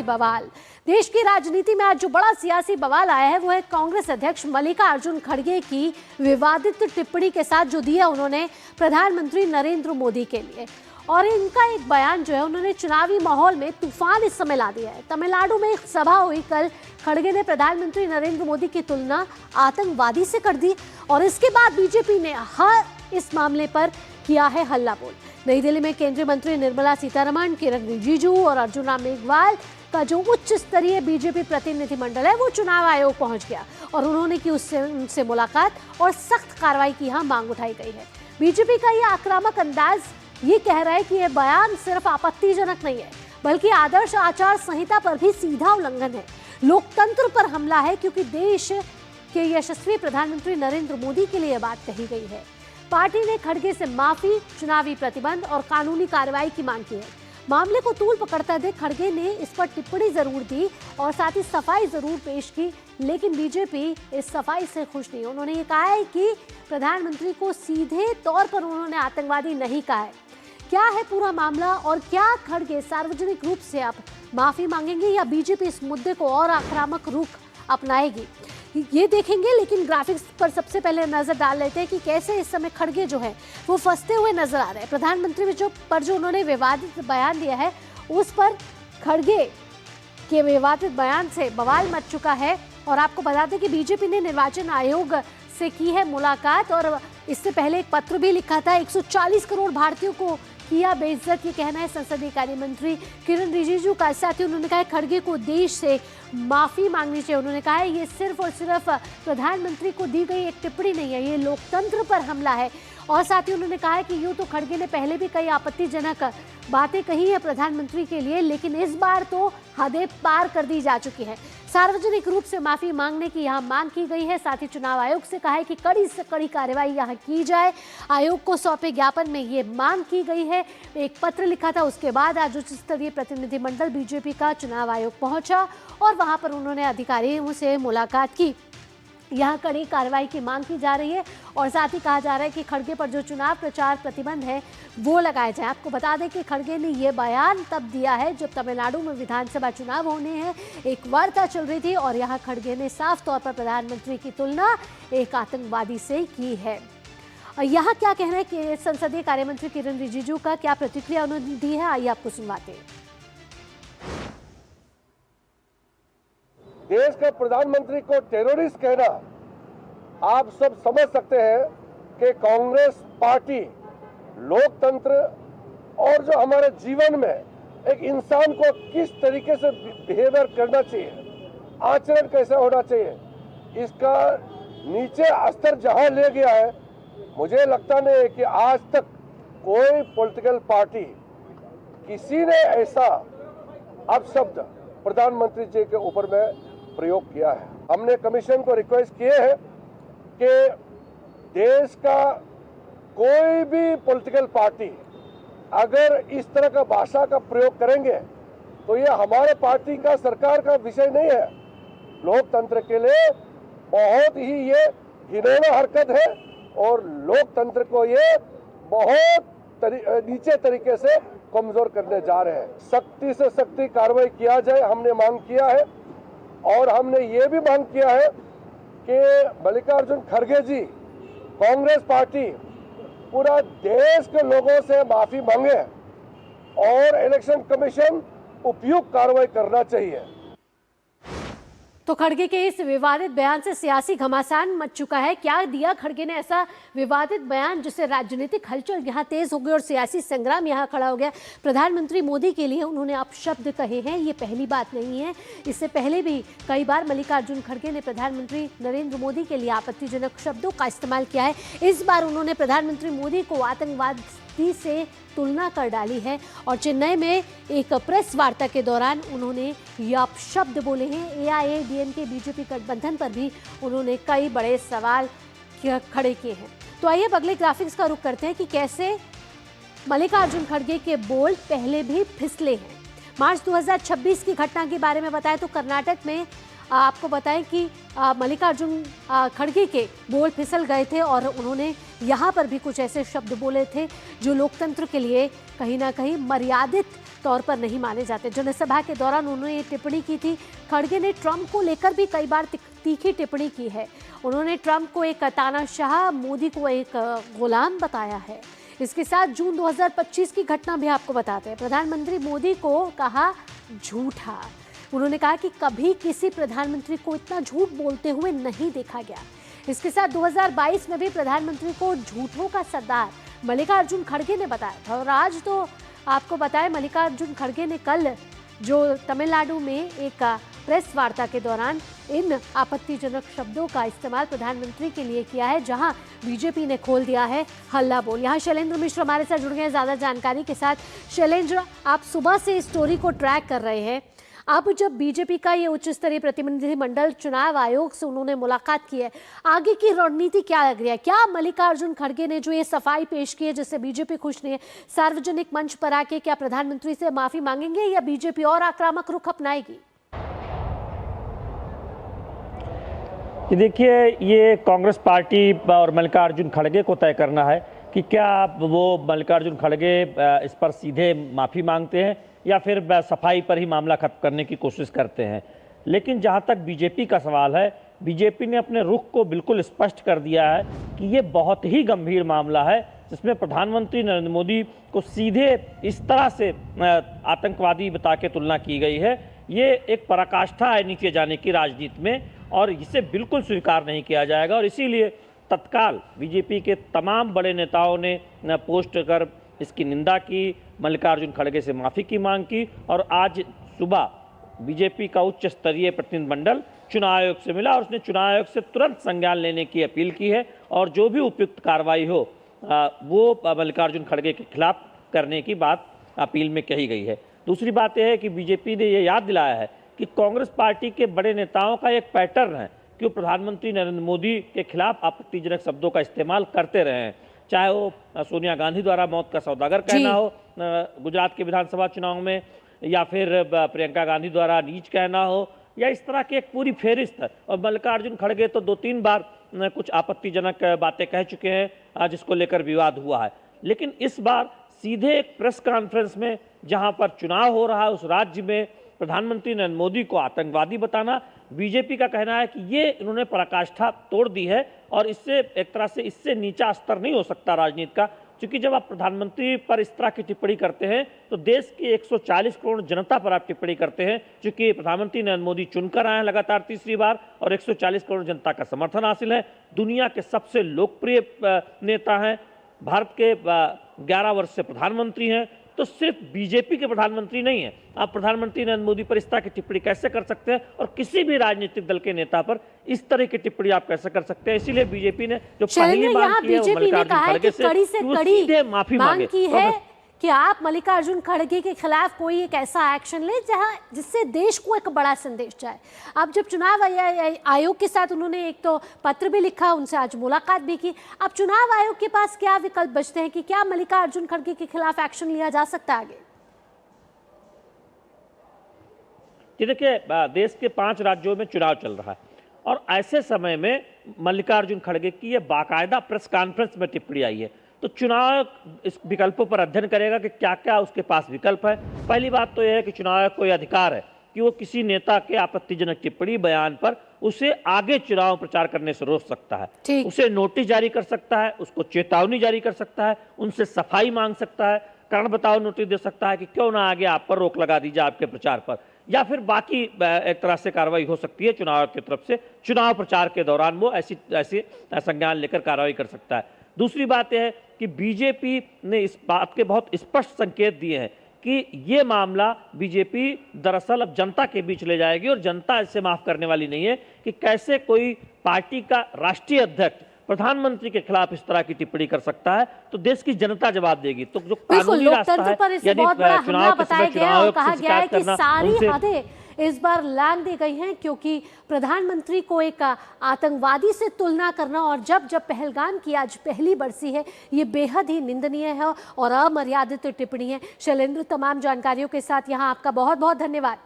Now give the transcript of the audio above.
बवाल। देश की राजनीति में आज जो बड़ा सियासी बवाल आया है वो है कांग्रेस अध्यक्ष मल्लिकार्जुन खड़गे की विवादित टिप्पणी के साथ जो दिया उन्होंने प्रधानमंत्री नरेंद्र मोदी के लिए। और इनका एक बयान जो है उन्होंने चुनावी माहौल में तूफान इस समय ला दिया है। तमिलनाडु में एक सभा हुई कल, खड़गे ने प्रधानमंत्री नरेंद्र मोदी की तुलना आतंकवादी से कर दी और इसके बाद बीजेपी ने हर इस मामले पर किया है हल्ला बोल। नई दिल्ली में केंद्रीय मंत्री निर्मला सीतारमण, किरण रिजिजू और अर्जुन राम मेघवाल का जो उच्च स्तरीय बीजेपी प्रतिनिधिमंडल है वो चुनाव आयोग पहुंच गया और उन्होंने की उनसे मुलाकात और सख्त कार्रवाई की यहाँ मांग उठाई गई है। बीजेपी का ये आक्रामक अंदाज ये कह रहा है कि यह बयान सिर्फ आपत्तिजनक नहीं है बल्कि आदर्श आचार संहिता पर भी सीधा उल्लंघन है, लोकतंत्र पर हमला है, क्योंकि देश के यशस्वी प्रधानमंत्री नरेंद्र मोदी के लिए यह बात कही गई है। पार्टी ने खड़गे से माफी, चुनावी प्रतिबंध और कानूनी कार्रवाई की मांग की है। मामले को तूल पकड़ता देख खड़गे ने इस पर टिप्पणी जरूर दी और साथ ही सफाई जरूर पेश की, लेकिन बीजेपी इस सफाई से खुश नहीं। उन्होंने ये कहा है कि प्रधानमंत्री को सीधे तौर पर उन्होंने आतंकवादी नहीं कहा है। क्या है पूरा मामला और क्या खड़गे सार्वजनिक रूप से अब माफी मांगेंगे या बीजेपी इस मुद्दे को और आक्रामक रुख अपनाएगी, ये देखेंगे। लेकिन ग्राफिक्स पर सबसे पहले नजर डाल लेते हैं कि कैसे इस समय खड़गे जो है वो फंसते हुए नजर आ रहे हैं। प्रधानमंत्री पर जो उन्होंने विवादित बयान दिया है उस पर खड़गे के विवादित बयान से बवाल मच चुका है। और आपको बता दें कि बीजेपी ने निर्वाचन आयोग से की है मुलाकात और इससे पहले एक पत्र भी लिखा था। 140 करोड़ भारतीयों को किया बेइज्जत, ये कहना है संसदीय कार्य मंत्री किरण रिजिजू का। साथ ही उन्होंने कहा है खड़गे को देश से माफी मांगनी चाहिए। उन्होंने कहा है ये सिर्फ और सिर्फ प्रधानमंत्री को दी गई एक टिप्पणी नहीं है, ये लोकतंत्र पर हमला है। और साथ ही उन्होंने कहा है कि यूं तो खड़गे ने पहले भी कई आपत्तिजनक बातें कही है प्रधानमंत्री के लिए, लेकिन इस बार तो हदें पार कर दी जा चुकी है। सार्वजनिक रूप से माफी मांगने की यहाँ मांग की गई है। साथ ही चुनाव आयोग से कहा है कि कड़ी से कड़ी कार्रवाई यहाँ की जाए। आयोग को सौंपे ज्ञापन में ये मांग की गई है। एक पत्र लिखा था, उसके बाद आज उच्च स्तरीय प्रतिनिधिमंडल बीजेपी का चुनाव आयोग पहुंचा और वहां पर उन्होंने अधिकारियों से मुलाकात की। यहाँ कड़ी कार्रवाई की मांग की जा रही है और साथ ही कहा जा रहा है कि खड़गे पर जो चुनाव प्रचार प्रतिबंध है वो लगाए जाए। आपको बता दें कि खड़गे ने ये बयान तब दिया है जब तमिलनाडु में विधानसभा चुनाव होने हैं, एक वार्ता चल रही थी और यहाँ खड़गे ने साफ तौर पर प्रधानमंत्री की तुलना एक आतंकवादी से की है। यहाँ क्या कहना है कि संसदीय कार्यमंत्री किरण रिजिजू का, क्या प्रतिक्रिया उन्होंने दी है, आइए आपको सुनवाते हैं। देश के प्रधानमंत्री को टेररिस्ट कहना, आप सब समझ सकते हैं कि कांग्रेस पार्टी लोकतंत्र और जो हमारे जीवन में एक इंसान को किस तरीके से बिहेवियर करना चाहिए, आचरण कैसे होना चाहिए, इसका नीचे स्तर जहां ले गया है, मुझे लगता नहीं है कि आज तक कोई पॉलिटिकल पार्टी किसी ने ऐसा अपशब्द प्रधानमंत्री जी के ऊपर में प्रयोग किया है। हमने कमीशन को रिक्वेस्ट किए हैं कि देश का कोई भी पॉलिटिकल पार्टी अगर इस तरह का भाषा का प्रयोग करेंगे तो ये हमारे पार्टी का, सरकार का विषय नहीं है। लोकतंत्र के लिए बहुत ही ये घिनौना हरकत है और लोकतंत्र को ये बहुत नीचे तरीके से कमजोर करने जा रहे हैं। सख्ती से सख्ती कार्रवाई किया जाए, हमने मांग किया है। और हमने ये भी मांग किया है कि मल्लिकार्जुन खड़गे जी, कांग्रेस पार्टी पूरा देश के लोगों से माफी मांगे और इलेक्शन कमीशन उपयुक्त कार्रवाई करना चाहिए। तो खड़गे के इस विवादित बयान से सियासी घमासान मच चुका है। क्या दिया खड़गे ने ऐसा विवादित बयान जिससे राजनीतिक हलचल यहाँ तेज हो गई और सियासी संग्राम यहाँ खड़ा हो गया। प्रधानमंत्री मोदी के लिए उन्होंने अपशब्द कहे हैं, ये पहली बात नहीं है। इससे पहले भी कई बार मल्लिकार्जुन खड़गे ने प्रधानमंत्री नरेंद्र मोदी के लिए आपत्तिजनक शब्दों का इस्तेमाल किया है। इस बार उन्होंने प्रधानमंत्री मोदी को आतंकवादी से तुलना कर डाली है और चेन्नई में एक प्रेस वार्ता के दौरान उन्होंने ये अपशब्द बोले हैं। एआईएडीएमके बीजेपी गठबंधन पर भी उन्होंने कई बड़े सवाल खड़े किए हैं। तो आइए अगले ग्राफिक्स का रुख करते हैं कि कैसे मल्लिकार्जुन खड़गे के बोल पहले भी फिसले हैं। मार्च 2026 की घटना के बारे में बताएं तो कर्नाटक में आपको बताएं कि मल्लिकार्जुन खड़गे के बोल फिसल गए थे और उन्होंने यहाँ पर भी कुछ ऐसे शब्द बोले थे जो लोकतंत्र के लिए कहीं ना कहीं मर्यादित तौर पर नहीं माने जाते। जनसभा के दौरान उन्होंने ये टिप्पणी की थी। खड़गे ने ट्रंप को लेकर भी कई बार तीखी टिप्पणी की है। उन्होंने ट्रंप को एक तानाशाह, मोदी को एक गुलाम बताया है। इसके साथ जून 2025 की घटना भी आपको बताते हैं। प्रधानमंत्री मोदी को कहा झूठा। उन्होंने कहा कि कभी किसी प्रधानमंत्री को इतना झूठ बोलते हुए नहीं देखा गया। इसके साथ 2022 में भी प्रधानमंत्री को झूठों का सरदार मल्लिकार्जुन खड़गे ने बताया था। और आज तो आपको बताया, मल्लिकार्जुन खड़गे ने कल जो तमिलनाडु में एक प्रेस वार्ता के दौरान इन आपत्तिजनक शब्दों का इस्तेमाल प्रधानमंत्री के लिए किया है, जहां बीजेपी ने खोल दिया है हल्ला बोल। यहाँ शैलेंद्र मिश्र हमारे साथ जुड़ गए हैं ज़्यादा जानकारी के साथ। शैलेंद्र, आप सुबह से इस स्टोरी को ट्रैक कर रहे हैं। अब जब बीजेपी का ये उच्च स्तरीय प्रतिनिधिमंडल चुनाव आयोग से उन्होंने मुलाकात की है, आगे की रणनीति क्या लग रही है? क्या मल्लिकार्जुन खड़गे ने जो ये सफाई पेश की है जिससे बीजेपी खुश नहीं है, सार्वजनिक मंच पर आके क्या प्रधानमंत्री से माफी मांगेंगे या बीजेपी और आक्रामक रुख अपनाएगी? देखिए, ये कांग्रेस पार्टी और मल्लिकार्जुन खड़गे को तय करना है कि क्या वो मल्लिकार्जुन खड़गे इस पर सीधे माफ़ी मांगते हैं या फिर सफाई पर ही मामला खत्म करने की कोशिश करते हैं। लेकिन जहां तक बीजेपी का सवाल है, बीजेपी ने अपने रुख को बिल्कुल स्पष्ट कर दिया है कि ये बहुत ही गंभीर मामला है, जिसमें प्रधानमंत्री नरेंद्र मोदी को सीधे इस तरह से आतंकवादी बता के तुलना की गई है। ये एक पराकाष्ठा है नीचे जाने की राजनीति में, और इसे बिल्कुल स्वीकार नहीं किया जाएगा। और इसीलिए तत्काल बीजेपी के तमाम बड़े नेताओं ने पोस्ट कर इसकी निंदा की, मल्लिकार्जुन खड़गे से माफ़ी की मांग की। और आज सुबह बीजेपी का उच्च स्तरीय प्रतिनिधिमंडल चुनाव आयोग से मिला और उसने चुनाव आयोग से तुरंत संज्ञान लेने की अपील की है और जो भी उपयुक्त कार्रवाई हो वो मल्लिकार्जुन खड़गे के खिलाफ करने की बात अपील में कही गई है। दूसरी बात यह है कि बीजेपी ने यह याद दिलाया है कि कांग्रेस पार्टी के बड़े नेताओं का एक पैटर्न है कि वो प्रधानमंत्री नरेंद्र मोदी के खिलाफ आपत्तिजनक शब्दों का इस्तेमाल करते रहे हैं, चाहे वो सोनिया गांधी द्वारा मौत का सौदागर कहना हो गुजरात के विधानसभा चुनाव में, या फिर प्रियंका गांधी द्वारा नीच कहना हो, या इस तरह की एक पूरी फेरिस्त है। और मल्लिकार्जुन खड़गे तो 2-3 बार कुछ आपत्तिजनक बातें कह चुके हैं जिसको लेकर विवाद हुआ है। लेकिन इस बार सीधे एक प्रेस कॉन्फ्रेंस में, जहां पर चुनाव हो रहा है उस राज्य में, प्रधानमंत्री नरेंद्र मोदी को आतंकवादी बताना, बीजेपी का कहना है कि ये इन्होंने पराकाष्ठा तोड़ दी है और इससे एक तरह से इससे नीचा स्तर नहीं हो सकता राजनीति का। क्योंकि जब आप प्रधानमंत्री पर इस तरह की टिप्पणी करते हैं तो देश की 140 करोड़ जनता पर आप टिप्पणी करते हैं, क्योंकि प्रधानमंत्री नरेंद्र मोदी चुनकर आए हैं लगातार तीसरी बार और 140 करोड़ जनता का समर्थन हासिल है। दुनिया के सबसे लोकप्रिय नेता हैं, भारत के 11 वर्ष से प्रधानमंत्री हैं, तो सिर्फ बीजेपी के प्रधानमंत्री नहीं है। आप प्रधानमंत्री नरेंद्र मोदी पर इस तरह की टिप्पणी कैसे कर सकते हैं और किसी भी राजनीतिक दल के नेता पर इस तरह की टिप्पणी आप कैसे कर सकते हैं? इसीलिए बीजेपी ने जो पहली मांग की है वो मल्लिकार्जुन खड़गे से सीधे माफी मांगे है कि आप मल्लिकार्जुन खड़गे के खिलाफ कोई एक ऐसा एक्शन ले जिससे देश को एक बड़ा संदेश जाए। अब जब चुनाव आयोग के साथ उन्होंने एक तो पत्र भी लिखा, उनसे आज मुलाकात भी की, अब चुनाव आयोग के पास क्या विकल्प बचते हैं कि क्या मल्लिकार्जुन खड़गे के खिलाफ एक्शन लिया जा सकता है आगे? देखिए, देश के 5 राज्यों में चुनाव चल रहा है और ऐसे समय में मल्लिकार्जुन खड़गे की ये बाकायदा प्रेस कॉन्फ्रेंस में टिप्पणी आई है। तो चुनाव इस विकल्पों पर अध्ययन करेगा कि क्या क्या उसके पास विकल्प है। पहली बात तो यह है कि चुनाव को यह अधिकार है कि वो किसी नेता के आपत्तिजनक टिप्पणी बयान पर उसे आगे चुनाव प्रचार करने से रोक सकता है, उसे नोटिस जारी कर सकता है, उसको चेतावनी जारी कर सकता है, उनसे सफाई मांग सकता है, कारण बताओ नोटिस दे सकता है कि क्यों ना आगे आप पर रोक लगा दीजिए आपके प्रचार पर, या फिर बाकी एक तरह से कार्रवाई हो सकती है चुनाव की तरफ से। चुनाव प्रचार के दौरान वो ऐसी संज्ञान लेकर कार्रवाई कर सकता है। दूसरी बात यह है कि बीजेपी ने इस बात के बहुत स्पष्ट संकेत दिए हैं कि ये मामला बीजेपी दरअसल अब जनता के बीच ले जाएगी और जनता इससे माफ करने वाली नहीं है कि कैसे कोई पार्टी का राष्ट्रीय अध्यक्ष प्रधानमंत्री के खिलाफ इस तरह की टिप्पणी कर सकता है, तो देश की जनता जवाब देगी। तो जो कानूनी रास्ता है, यदि चुनाव के समय चुनाव आयोग से शिकायत करना, सारी हदें इस बार लांघ दी गई हैं, क्योंकि प्रधानमंत्री को एक आतंकवादी से तुलना करना और जब पहलगाम की आज पहली बरसी है, ये बेहद ही निंदनीय है और अमर्यादित टिप्पणी है। शैलेंद्र, तमाम जानकारियों के साथ यहाँ आपका बहुत बहुत धन्यवाद।